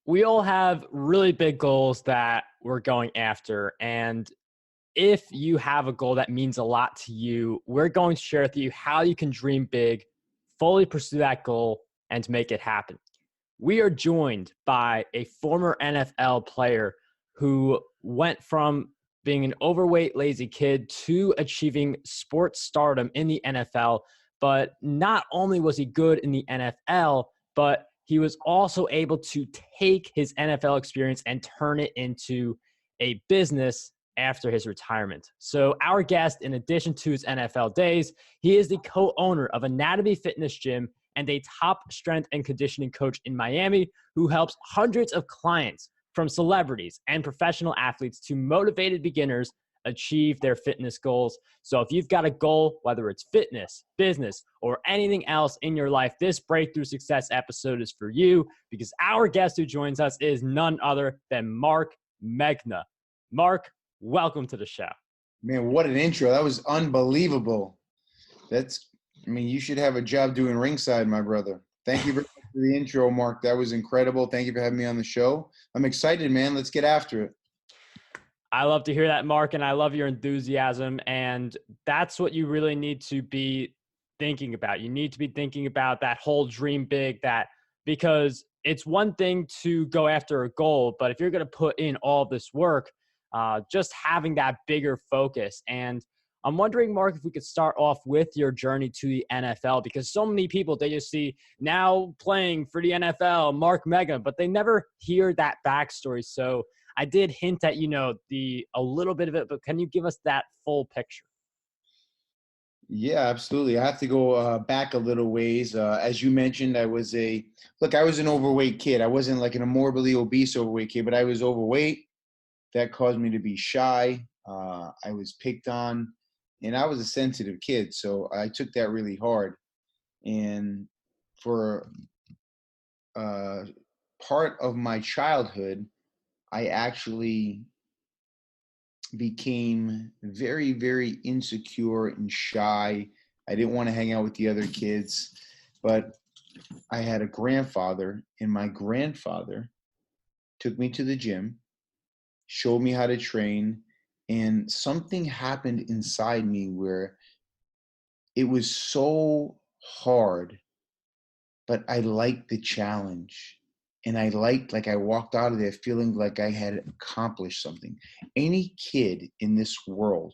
we all have really big goals that we're going after. And if you have a goal that means a lot to you, we're going to share with you how you can dream big, fully pursue that goal, and to make it happen. We are joined by a former NFL player who went from being an overweight, lazy kid to achieving sports stardom in the NFL. But not only was he good in the NFL, but he was also able to take his NFL experience and turn it into a business after his retirement. So our guest, in addition to his NFL days, he is the co-owner of Anatomy Fitness Gym and a top strength and conditioning coach in Miami who helps hundreds of clients, from celebrities and professional athletes to motivated beginners, achieve their fitness goals. So if you've got a goal, whether it's fitness, business, or anything else in your life, this Breakthrough Success episode is for you, because our guest who joins us is none other than Marc Megna. Marc, welcome to the show. Man, what an intro. That was unbelievable. You should have a job doing ringside, my brother. Thank you very much for the intro, Marc. That was incredible. Thank you for having me on the show. I'm excited, man. Let's get after it. I love to hear that, Marc, and I love your enthusiasm. And that's what you really need to be thinking about. You need to be thinking about that whole dream big, because it's one thing to go after a goal, but if you're going to put in all this work, just having that bigger focus. And I'm wondering, Marc, if we could start off with your journey to the NFL, because so many people, they just see now playing for the NFL, Marc Megna, but they never hear that backstory. So I did hint at, a little bit of it, but can you give us that full picture? Yeah, absolutely. I have to go back a little ways. As you mentioned, I was an overweight kid. I wasn't like an morbidly obese overweight kid, but I was overweight. That caused me to be shy. I was picked on, and I was a sensitive kid, so I took that really hard. And for part of my childhood, I actually became very, very insecure and shy. I didn't want to hang out with the other kids, but I had a grandfather, and my grandfather took me to the gym, showed me how to train, and something happened inside me where it was so hard, but I liked the challenge. And I walked out of there feeling like I had accomplished something. Any kid in this world,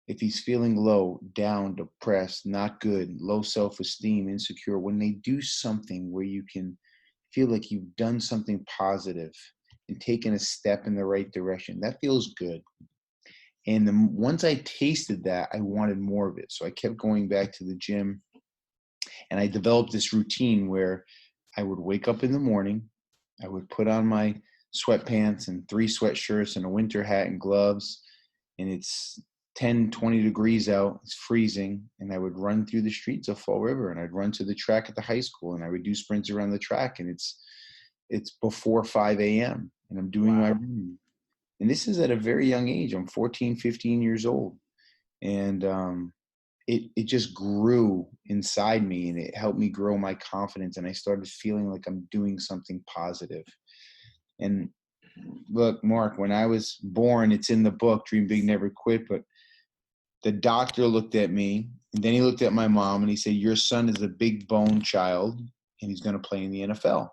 if he's feeling low, down, depressed, not good, low self-esteem, insecure, when they do something where you can feel like you've done something positive and taken a step in the right direction, that feels good. And once I tasted that, I wanted more of it. So I kept going back to the gym, and I developed this routine where I would wake up in the morning, I would put on my sweatpants and 3 sweatshirts and a winter hat and gloves, and it's 10, 20 degrees out, it's freezing, and I would run through the streets of Fall River, and I'd run to the track at the high school, and I would do sprints around the track, and it's before 5 a.m., and I'm doing my running. And this is at a very young age. I'm 14, 15 years old. And it just grew inside me, and it helped me grow my confidence. And I started feeling like I'm doing something positive. And look, Marc, when I was born, it's in the book, Dream Big, Never Quit. But the doctor looked at me, and then he looked at my mom, and he said, your son is a big bone child, and he's going to play in the NFL.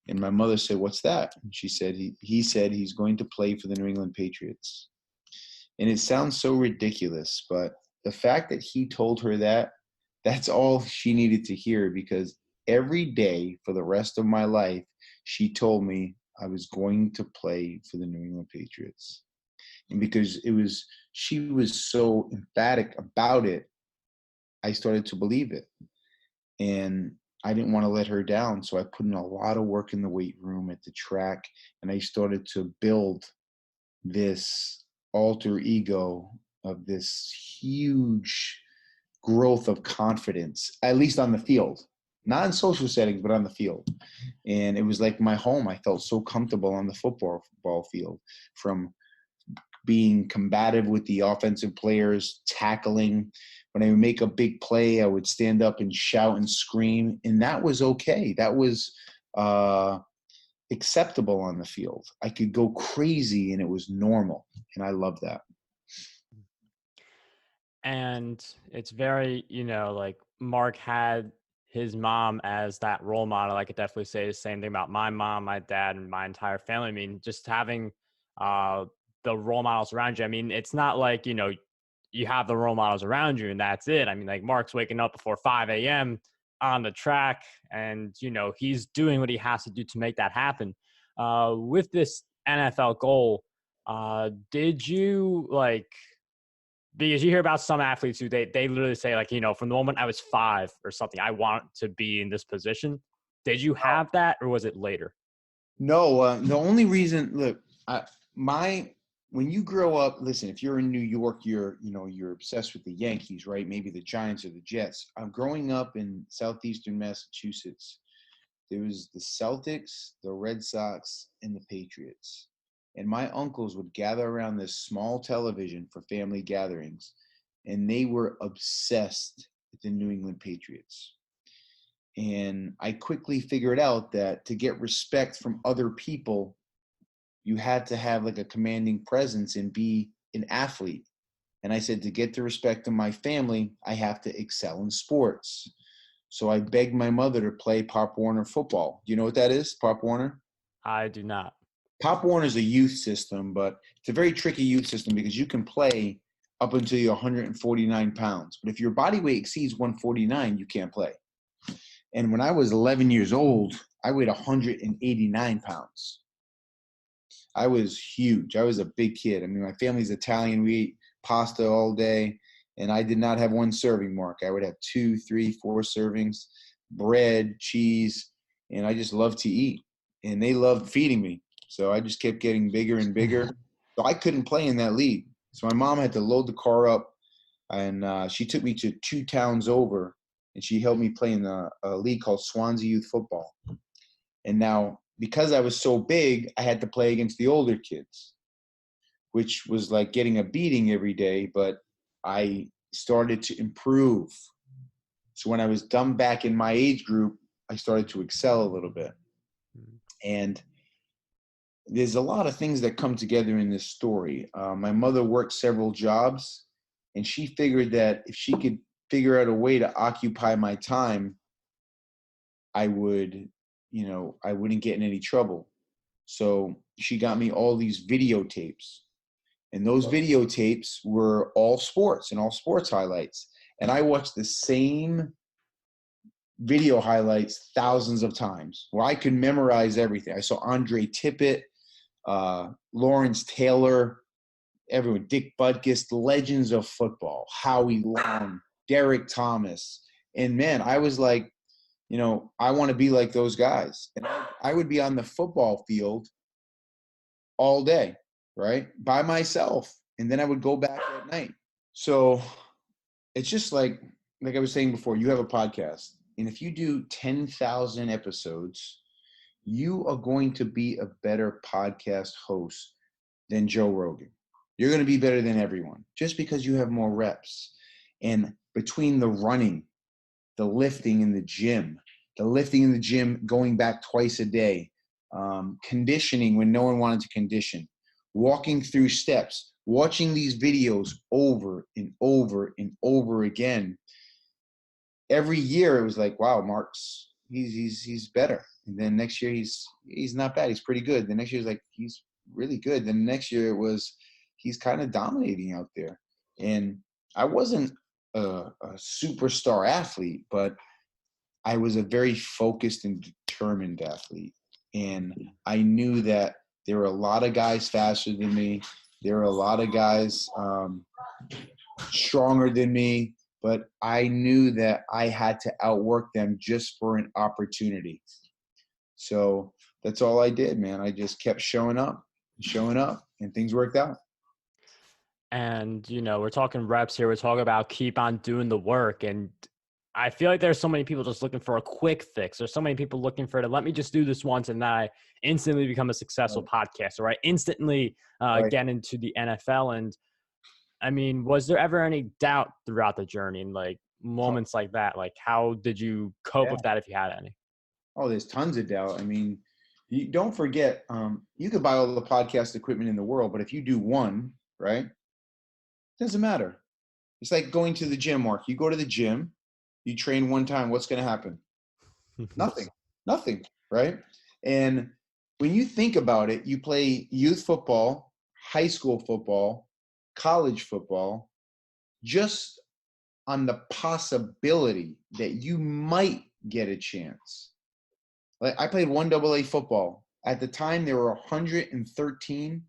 And my mother said, what's that? And she said, he said he's going to play for the New England Patriots. And it sounds so ridiculous, but the fact that he told her that, that's all she needed to hear, because every day for the rest of my life, she told me I was going to play for the New England Patriots. And because she was so emphatic about it, I started to believe it. And I didn't want to let her down. So I put in a lot of work in the weight room, at the track, and I started to build this alter ego of this huge growth of confidence, at least on the field, not in social settings, but on the field. And it was like my home. I felt so comfortable on the football field, from being combative with the offensive players, tackling. When I would make a big play, I would stand up and shout and scream, and that was okay. That was acceptable on the field. I could go crazy and it was normal. And I love that. And it's very, like Mark had his mom as that role model. I could definitely say the same thing about my mom, my dad, and my entire family. I mean, just having uh, the role models around you. I mean, it's not like, you have the role models around you and that's it. I mean, like Mark's waking up before 5 a.m. on the track and, he's doing what he has to do to make that happen. With this NFL goal, did you because you hear about some athletes who they literally say like, from the moment I was 5 or something, I want to be in this position. Did you have that or was it later? No, the only reason, look, when you grow up, listen, if you're in New York, you're obsessed with the Yankees, right? Maybe the Giants or the Jets. I'm growing up in southeastern Massachusetts. There was the Celtics, the Red Sox, and the Patriots. And my uncles would gather around this small television for family gatherings, and they were obsessed with the New England Patriots. And I quickly figured out that to get respect from other people, you had to have like a commanding presence and be an athlete. And I said, to get the respect of my family, I have to excel in sports. So I begged my mother to play Pop Warner football. Do you know what that is, Pop Warner? I do not. Pop Warner is a youth system, but it's a very tricky youth system because you can play up until you're 149 pounds. But if your body weight exceeds 149, you can't play. And when I was 11 years old, I weighed 189 pounds. I was huge. I was a big kid. I mean, my family's Italian. We eat pasta all day. And I did not have one serving, Mark. I would have 2, 3, 4 servings, bread, cheese. And I just loved to eat. And they loved feeding me. So I just kept getting bigger and bigger. So I couldn't play in that league. So my mom had to load the car up. And she took me to 2 towns over. And she helped me play in a league called Swansea Youth Football. And now, because I was so big, I had to play against the older kids, which was like getting a beating every day, but I started to improve. So when I was done back in my age group, I started to excel a little bit. And there's a lot of things that come together in this story. My mother worked several jobs, and she figured that if she could figure out a way to occupy my time, I wouldn't get in any trouble. So she got me all these videotapes, and those videotapes were all sports and all sports highlights. And I watched the same video highlights thousands of times where I could memorize everything. I saw Andre Tippett, Lawrence Taylor, everyone, Dick Butkus, legends of football, Howie Long, Derek Thomas. And man, I was like, I want to be like those guys. And I would be on the football field all day, right? By myself. And then I would go back at night. So it's just like I was saying before, you have a podcast. And if you do 10,000 episodes, you are going to be a better podcast host than Joe Rogan. You're going to be better than everyone just because you have more reps. And between the running, the lifting in the gym, going back twice a day, conditioning when no one wanted to condition, walking through steps, watching these videos over and over and over again. Every year it was like, wow, Mark's he's better. And then next year he's not bad. He's pretty good. The next year it's like he's really good. Then the next year it was he's kind of dominating out there. And I wasn't a superstar athlete, but I was a very focused and determined athlete. And I knew that there were a lot of guys faster than me. There were a lot of guys stronger than me. But I knew that I had to outwork them just for an opportunity. So that's all I did, man. I just kept showing up, and things worked out. And, we're talking reps here. We're talking about keep on doing the work. And I feel like there's so many people just looking for a quick fix. There's so many people looking for it. Let me just do this once and then I instantly become a successful podcaster, right? Instantly get into the NFL. And I mean, was there ever any doubt throughout the journey and like moments like that? Like, how did you cope with that if you had any? Oh, there's tons of doubt. I mean, You don't forget, you could buy all the podcast equipment in the world, but if you do one, right, doesn't matter. It's like going to the gym, Mark. You go to the gym, you train one time. What's going to happen? Nothing. Nothing, right? And when you think about it, you play youth football, high school football, college football, just on the possibility that you might get a chance. Like I played 1AA football. At the time, there were 113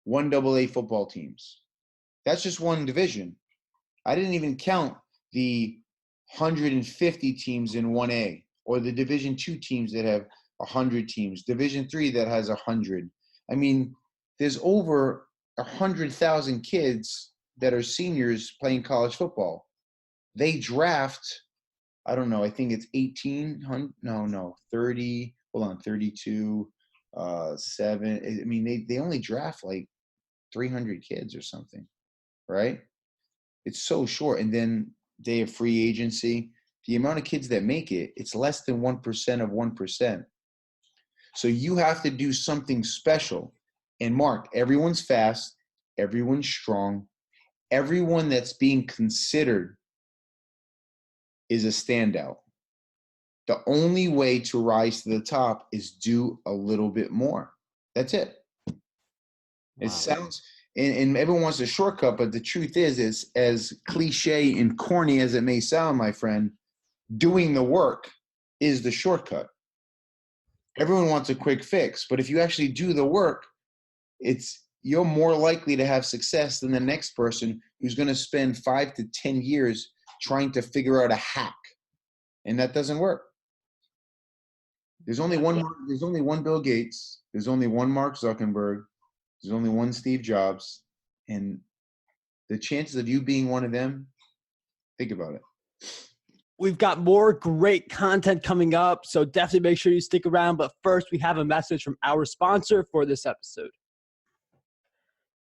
1AA football teams. That's just one division. I didn't even count the 150 teams in 1A or the Division 2 teams that have 100 teams, Division 3 that has 100. I mean, there's over 100,000 kids that are seniors playing college football. They draft, I don't know, I think it's 30, hold on, 32, 7. I mean, they only draft like 300 kids or something, right? It's so short. And then they have free agency. The amount of kids that make it, it's less than 1% of 1%. So you have to do something special. And Mark, everyone's fast, everyone's strong, everyone that's being considered is a standout. The only way to rise to the top is do a little bit more. That's it. It sounds, and everyone wants a shortcut, but the truth is as cliche and corny as it may sound, my friend, doing the work is the shortcut. Everyone wants a quick fix, but if you actually do the work, you're more likely to have success than the next person who's going to spend 5 to 10 years trying to figure out a hack, and that doesn't work. There's only one Bill Gates. There's only one Mark Zuckerberg. There's only one Steve Jobs. And the chances of you being one of them, think about it. We've got more great content coming up, so definitely make sure you stick around. But first, we have a message from our sponsor for this episode.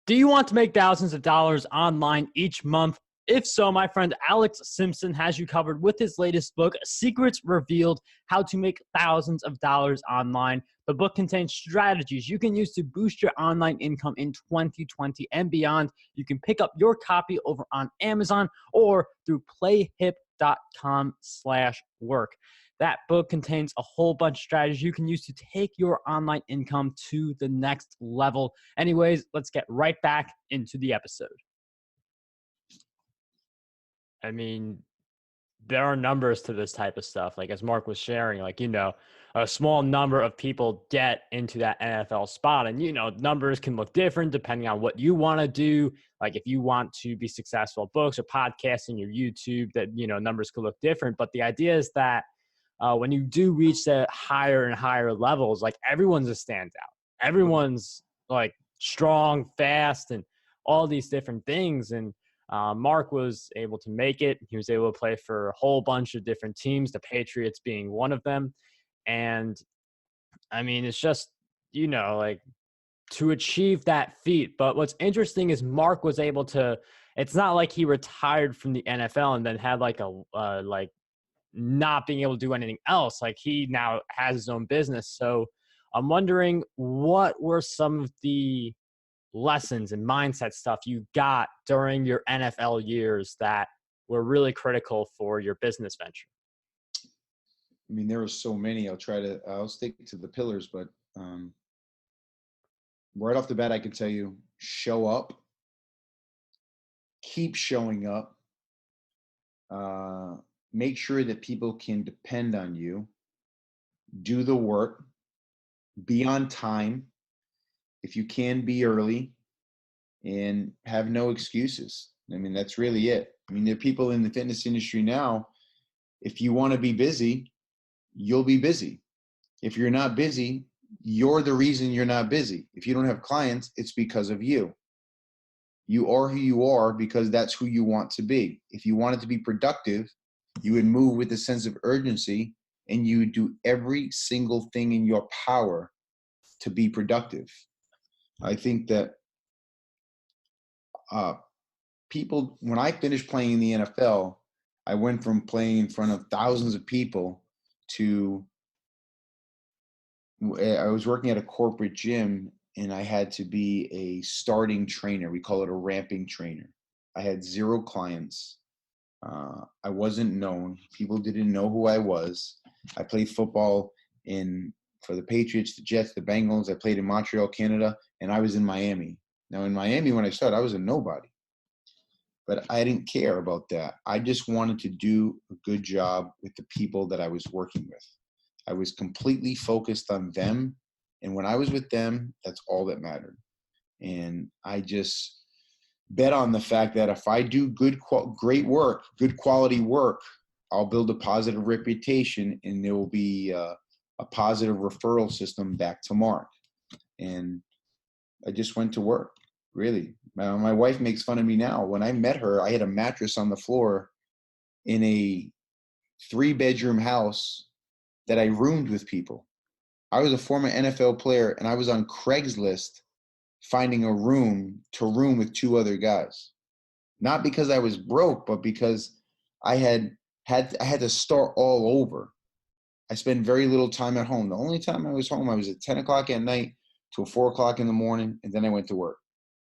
Do you want to make thousands of dollars online each month? If so, my friend Alex Simpson has you covered with his latest book, Secrets Revealed: How to Make Thousands of Dollars Online. The book contains strategies you can use to boost your online income in 2020 and beyond. You can pick up your copy over on Amazon or through playhip.com/work. That book contains a whole bunch of strategies you can use to take your online income to the next level. Anyways, let's get right back into the episode. I mean, there are numbers to this type of stuff. Like as Mark was sharing, a small number of people get into that NFL spot. And, numbers can look different depending on what you want to do. Like if you want to be successful at books or podcasting or YouTube, that, numbers could look different. But the idea is that when you do reach the higher and higher levels, like everyone's a standout. Everyone's like strong, fast, and all these different things. And Mark was able to make it. He was able to play for a whole bunch of different teams, the Patriots being one of them. And I mean, it's just, to achieve that feat. But what's interesting is Mark was able to, it's not like he retired from the NFL and then had not being able to do anything else. Like he now has his own business. So I'm wondering, what were some of the lessons and mindset stuff you got during your NFL years that were really critical for your business venture? I mean, there were so many. I'll stick to the pillars, but right off the bat, I can tell you, show up, keep showing up, make sure that people can depend on you, do the work, be on time. If you can, be early, and have no excuses. I mean, that's really it. I mean, there are people in the fitness industry now, if you want to be busy, you'll be busy. If you're not busy, you're the reason you're not busy. If you don't have clients, it's because of you. You are who you are because that's who you want to be. If you wanted to be productive, you would move with a sense of urgency and you would do every single thing in your power to be productive. I think that people, when I finished playing in the NFL, I went from playing in front of thousands of people to I was working at a corporate gym and I had to be a starting trainer. We call it a ramping trainer. I had 0 clients. I wasn't known. People didn't know who I was. I played football in for the Patriots, the Jets, the Bengals. I played in Montreal, Canada, and I was in Miami. Now in Miami, when I started, I was a nobody. But I didn't care about that. I just wanted to do a good job with the people that I was working with. I was completely focused on them. And when I was with them, that's all that mattered. And I just bet on the fact that if I do great work, good quality work, I'll build a positive reputation and there will be a positive referral system back to Mark. And I just went to work, really. My wife makes fun of me now. When I met her, I had a mattress on the floor in a 3-bedroom house that I roomed with people. I was a former NFL player and I was on Craigslist finding a room to room with 2 other guys. Not because I was broke, but because I had to start all over. I spent very little time at home. The only time I was home, I was at 10 o'clock at night till 4 o'clock in the morning, and then I went to work.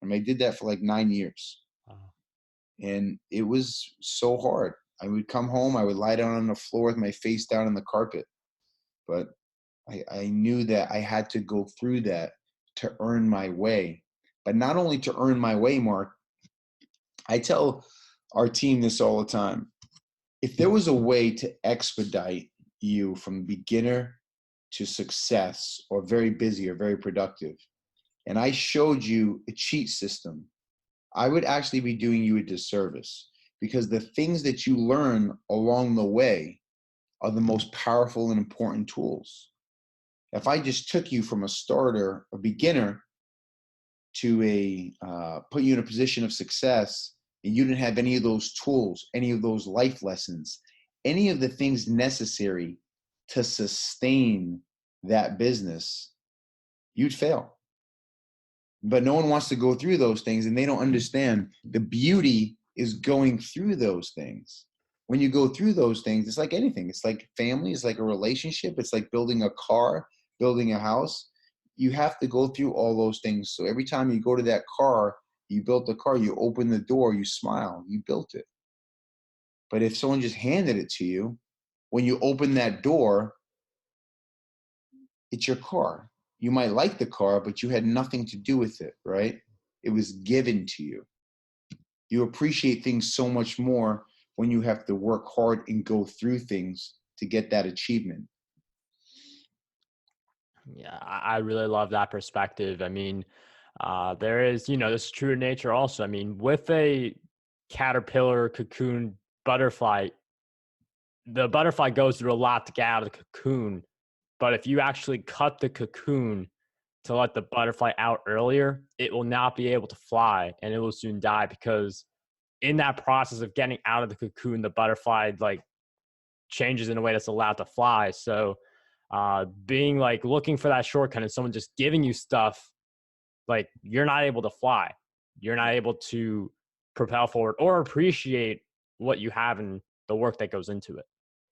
And I did that for like 9 years. Wow. And it was so hard. I would come home, I would lie down on the floor with my face down on the carpet. But I knew that I had to go through that to earn my way. But not only to earn my way, Mark, I tell our team this all the time. If there was a way to expedite you from beginner to success, or very busy or very productive, and I showed you a cheat system, I would actually be doing you a disservice, because the things that you learn along the way are the most powerful and important tools. If I just took you from a starter, a beginner, to put you in a position of success, and you didn't have any of those tools, any of those life lessons, any of the things necessary to sustain that business, you'd fail. But no one wants to go through those things, and they don't understand the beauty is going through those things. When you go through those things, it's like anything. It's like family, it's like a relationship, it's like building a car, building a house. You have to go through all those things. So every time you go to that car, you built the car, you open the door, you smile, you built it. But if someone just handed it to you, when you open that door, it's your car. You might like the car, but you had nothing to do with it, right? It was given to you. You appreciate things so much more when you have to work hard and go through things to get that achievement. Yeah, I really love that perspective. I mean, there is, this true nature also. I mean, with a caterpillar, cocoon, butterfly, the butterfly goes through a lot to get out of the cocoon. But if you actually cut the cocoon to let the butterfly out earlier, it will not be able to fly and it will soon die, because in that process of getting out of the cocoon, the butterfly like changes in a way that's allowed to fly. So being like looking for that shortcut and someone just giving you stuff, like you're not able to fly. You're not able to propel forward or appreciate what you have and the work that goes into it.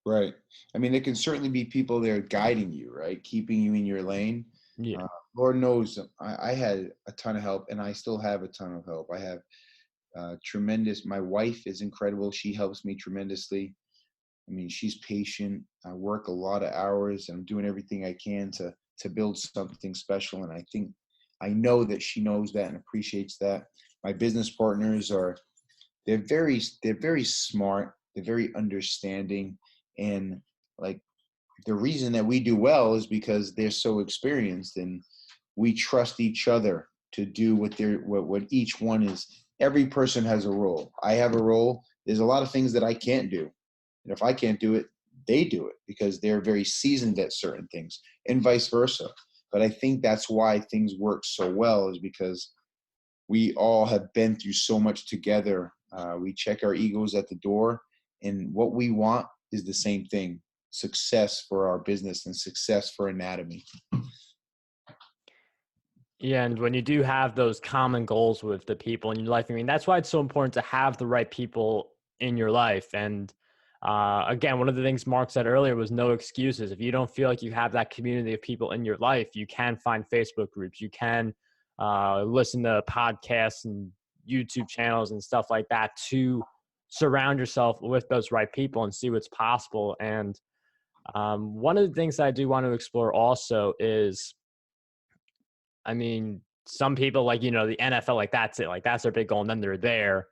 Right. I mean, there can certainly be people there guiding you, right? Keeping you in your lane. Yeah. Lord knows I had a ton of help, and I still have a ton of help. I have tremendous, my wife is incredible. She helps me tremendously. I mean, she's patient. I work a lot of hours, and I'm doing everything I can to build something special. And I know that she knows that and appreciates that. My business partners they're very smart. They're very understanding. And like the reason that we do well is because they're so experienced, and we trust each other to do what each one is. Every person has a role. I have a role. There's a lot of things that I can't do. And if I can't do it, they do it because they're very seasoned at certain things, and vice versa. But I think that's why things work so well, is because we all have been through so much together. We check our egos at the door, and what we want is the same thing: success for our business and success for Anatomy. Yeah, and when you do have those common goals with the people in your life, I mean, that's why it's so important to have the right people in your life. And Again, one of the things Mark said earlier was no excuses. If you don't feel like you have that community of people in your life, you can find Facebook groups. You can listen to podcasts and YouTube channels and stuff like that to surround yourself with those right people and see what's possible. And one of the things that I do want to explore also is, I mean, some people like, the NFL, like that's it, like that's their big goal, and then they're there.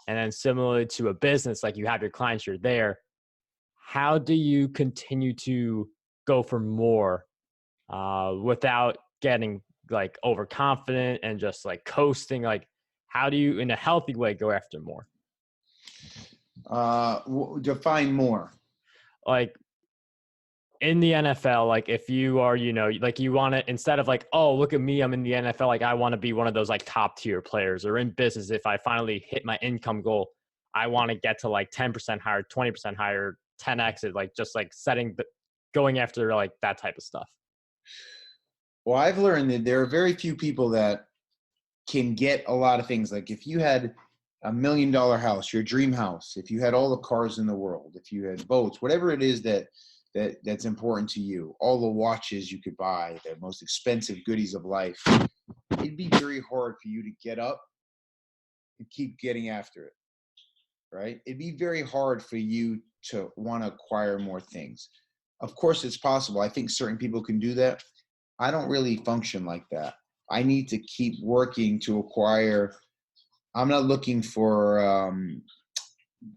And then similarly to a business, like you have your clients, you're there. How do you continue to go for more without getting like overconfident and just like coasting? Like, how do you, in a healthy way, go after more? Define more. Like in the NFL, like if you are, like you want to, instead of like, oh, look at me, I'm in the NFL, like I want to be one of those like top tier players. Or in business, if I finally hit my income goal, I want to get to like 10% higher, 20% higher, 10x it, like just like going after like that type of stuff. Well, I've learned that there are very few people that can get a lot of things. Like if you had $1 million house, your dream house, if you had all the cars in the world, if you had boats, whatever it is that's important to you, all the watches you could buy, the most expensive goodies of life, it'd be very hard for you to get up and keep getting after it, right? It'd be very hard for you to want to acquire more things. Of course, it's possible. I think certain people can do that. I don't really function like that. I need to keep working to acquire. I'm not looking for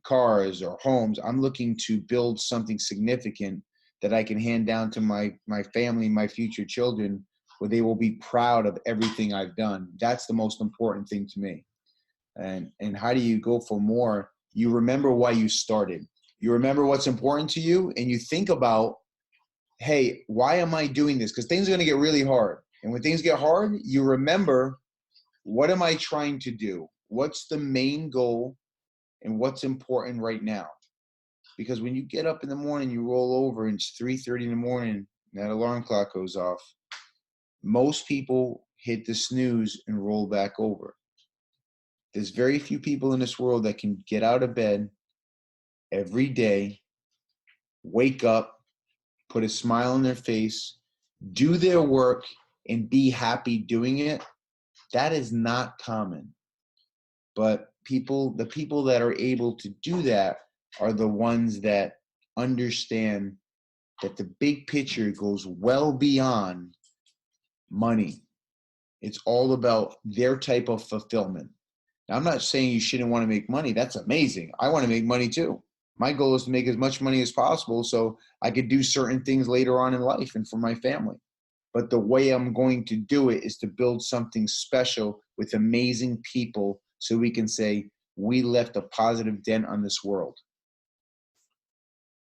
cars or homes. I'm looking to build something significant that I can hand down to my family, my future children, where they will be proud of everything I've done. That's the most important thing to me. And how do you go for more? You remember why you started. You remember what's important to you, and you think about, hey, why am I doing this? Because things are going to get really hard. And when things get hard, you remember, what am I trying to do? What's the main goal and what's important right now? Because when you get up in the morning, you roll over and it's 3:30 in the morning, and that alarm clock goes off. Most people hit the snooze and roll back over. There's very few people in this world that can get out of bed every day, wake up, put a smile on their face, do their work, and be happy doing it. That is not common. But the people that are able to do that are the ones that understand that the big picture goes well beyond money. It's all about their type of fulfillment. Now, I'm not saying you shouldn't want to make money. That's amazing. I want to make money too. My goal is to make as much money as possible so I could do certain things later on in life and for my family. But the way I'm going to do it is to build something special with amazing people so we can say we left a positive dent on this world.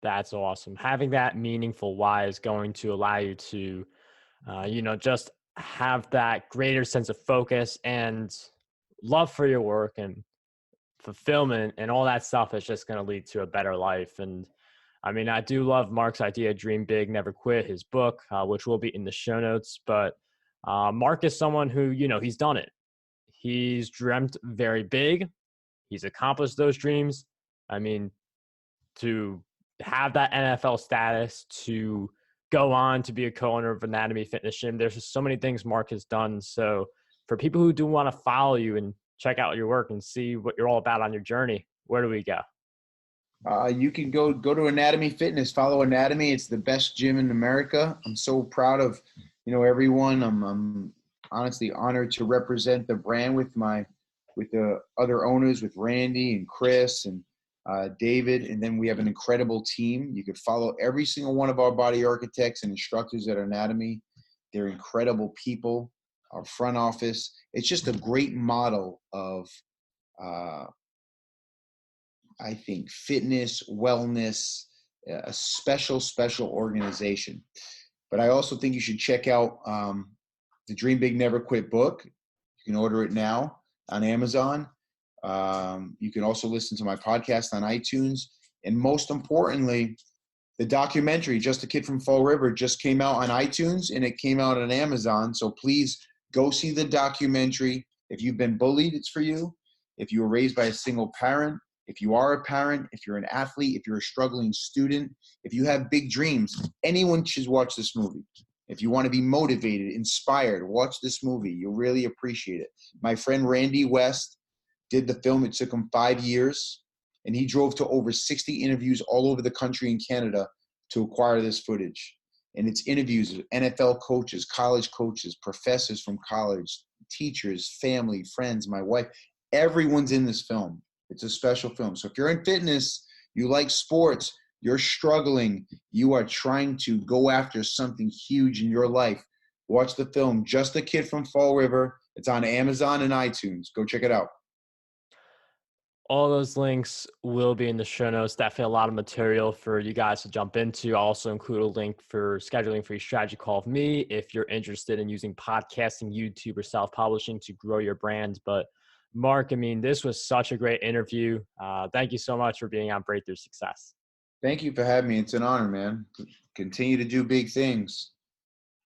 That's awesome. Having that meaningful why is going to allow you to, just have that greater sense of focus and love for your work and fulfillment, and all that stuff is just going to lead to a better life. And I mean, I do love Mark's idea, Dream Big, Never Quit, his book, which will be in the show notes. But Mark is someone who, he's done it. He's dreamt very big. He's accomplished those dreams. I mean, to have that NFL status, to go on to be a co-owner of Anatomy Fitness Gym, there's just so many things Mark has done. So for people who do want to follow you and check out your work and see what you're all about on your journey, where do we go? You can go to Anatomy Fitness, follow Anatomy. It's the best gym in America. I'm so proud of, everyone. I'm honestly honored to represent the brand with the other owners, with Randy and Chris and David. And then we have an incredible team. You could follow every single one of our body architects and instructors at Anatomy. They're incredible people. Our front office. It's just a great model of, I think, fitness, wellness, a special organization. But I also think you should check out the Dream Big, Never Quit book. You can order it now on Amazon. You can also listen to my podcast on iTunes. And most importantly, the documentary, Just a Kid from Fall River, just came out on iTunes and it came out on Amazon. So please go see the documentary. If you've been bullied, it's for you. If you were raised by a single parent, If you are a parent, if you're an athlete, if you're a struggling student, if you have big dreams, anyone should watch this movie. If you want to be motivated, inspired, watch this movie. You'll really appreciate it. My friend Randy West did the film. It took him 5 years, and he drove to over 60 interviews all over the country and Canada to acquire this footage. And it's interviews with NFL coaches, college coaches, professors from college, teachers, family, friends, my wife. Everyone's in this film. It's a special film. So if you're in fitness, you like sports, you're struggling, you are trying to go after something huge in your life, watch the film Just a Kid from Fall River. It's on Amazon and iTunes. Go check it out. All those links will be in the show notes. Definitely a lot of material for you guys to jump into. I'll also include a link for scheduling for your strategy call with me if you're interested in using podcasting, YouTube, or self-publishing to grow your brand. But Marc, I mean, this was such a great interview. Thank you so much for being on Breakthrough Success. Thank you for having me. It's an honor, man. Continue to do big things.